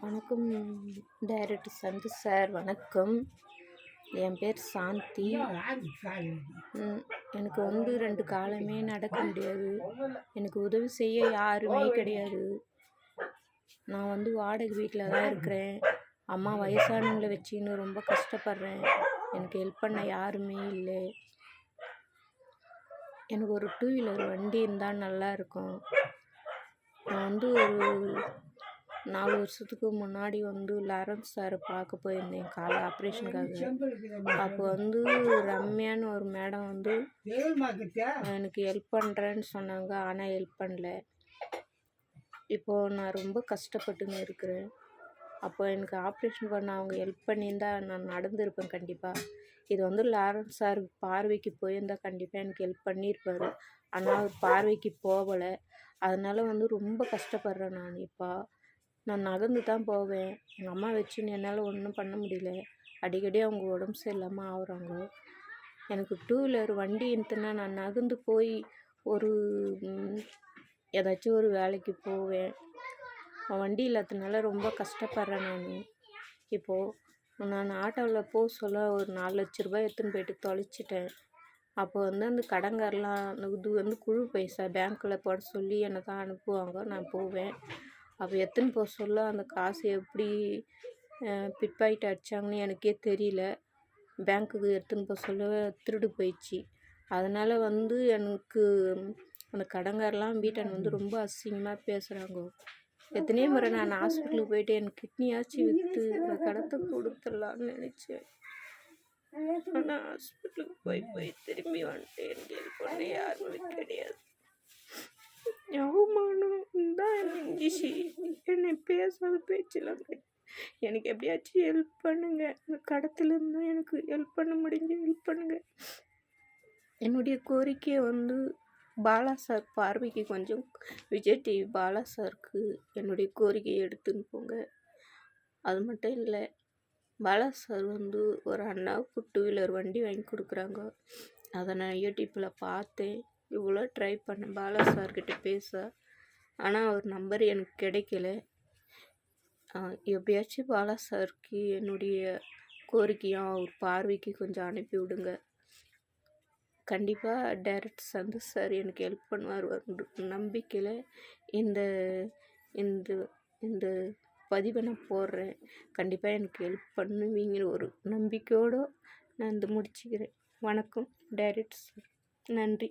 வணக்கம் டைரக்டர் சந்து சார். வணக்கம். என் பேர் சாந்தி. எனக்கு 2 காலமே நடக்க முடியாது. எனக்கு உதவி செய்ய யாருமே கிடையாது. நான் வாடகை வீட்டில் தான் இருக்கிறேன். அம்மா வயசானவங்களை வச்சுன்னு ரொம்ப கஷ்டப்படுறேன். எனக்கு ஹெல்ப் பண்ண யாருமே இல்லை. எனக்கு ஒரு 2 வீலர் வண்டி இருந்தால் நல்லாயிருக்கும். நான் ஒரு 4 வருஷத்துக்கு முன்னாடி லாரன்ஸ் சாரை பார்க்க போயிருந்தேன் கால் ஆப்ரேஷனுக்காக. அப்போ ரம்யான்னு ஒரு மேடம் எனக்கு ஹெல்ப் பண்ணுறேன்னு சொன்னாங்க. ஆனால் ஹெல்ப் பண்ணல. இப்போது நான் ரொம்ப கஷ்டப்பட்டுன்னு இருக்கிறேன். அப்போ எனக்கு ஆப்ரேஷன் பண்ண அவங்க ஹெல்ப் பண்ணியிருந்தா நான் நடந்திருப்பேன் கண்டிப்பாக. இது லாரன்ஸ் சார் பார்வைக்கு போயிருந்தால் கண்டிப்பாக எனக்கு ஹெல்ப் பண்ணியிருப்பார். ஆனால் அவர் பார்வைக்கு போகலை. அதனால் ரொம்ப கஷ்டப்படுறேன். நான் நகர்ந்து தான் போவேன். எங்கள் அம்மா வச்சுன்னு என்னால் ஒன்றும் பண்ண முடியல. அடிக்கடி அவங்க உடம்பு சரியில்லாமல் ஆகுறாங்க. எனக்கு 2 வீலர் வண்டி இருந்துன்னா நான் நகர்ந்து போய் ஏதாச்சும் ஒரு வேலைக்கு போவேன். வண்டி இல்லாததுனால ரொம்ப கஷ்டப்படுறேன் நான். இப்போது நான் ஆட்டோவில் போக சொல்ல ஒரு 4 லட்ச ரூபாய் எடுத்துன்னு போயிட்டு தொலைச்சிட்டேன். அப்போ அந்த கடன்காரெலாம் இது குழு பைசா பேங்க்கில் போட சொல்லி என்னை தான் அனுப்புவாங்க. நான் போவேன். அப்போ எடுத்துன்னு போக சொல்ல அந்த காசு எப்படி பிட்பாக்கெட் அடித்தாங்கன்னு எனக்கே தெரியல. பேங்க்குக்கு எடுத்துன்னு போக சொல்ல திருடு போயிடுச்சு. அதனால் எனக்கு அந்த கடன்காரெலாம் வீட்டாண்ட ரொம்ப அசிங்கமாக பேசுகிறாங்க. எத்தனையோ முறை நான் ஹாஸ்பிட்டலுக்கு போயிட்டு எனக்கு கிட்னியாச்சும் விற்று அந்த கடத்தை கொடுத்துடலான்னு நினச்சேன். ஆனால் ஹாஸ்பிட்டலுக்கு போய் திரும்பி வந்துட்டேன். எனக்கு ஹெல்ப் பண்ண யாருமே கிடையாது. அவமானம் தான் இருந்துச்சு. என்னை பேசாத பேச்செல்லாம் எனக்கு எப்படியாச்சும் ஹெல்ப் பண்ணுங்க. அந்த கடத்துலேருந்து எனக்கு ஹெல்ப் பண்ண முடிஞ்சு ஹெல்ப் பண்ணுங்க. என்னுடைய கோரிக்கையை பாலா சார் பார்வைக்கு கொஞ்சம் விஜய் டிவி பாலா சாருக்கு என்னுடைய கோரிக்கையை எடுத்துன்னு போங்க. அது மட்டும் இல்லை, பாலா சார் ஒரு அண்ணாவுக்கு 2 வீலர் வண்டி வாங்கி கொடுக்குறாங்க. அதை நான் யூடியூப்பில் பார்த்தேன். இவ்வளோ ட்ரை பண்ணேன் பாலா சார்கிட்ட பேச. ஆனால் அவர் நம்பர் எனக்கு கிடைக்கல. எப்படியாச்சும் பாலா சாருக்கு என்னுடைய கோரிக்கையும் அவர் பார்வைக்கு கொஞ்சம் அனுப்பி விடுங்க. கண்டிப்பாக டைரக்டர் சந்து சார் எனக்கு ஹெல்ப் பண்ணுவார் நம்பிக்கையில் இந்த இந்த இந்த பதிவை நான் போடுறேன். கண்டிப்பாக எனக்கு ஹெல்ப் பண்ணுவீங்கிற ஒரு நம்பிக்கையோடு நான் முடிச்சுக்கிறேன். வணக்கம் டைரக்டர் சார். நன்றி.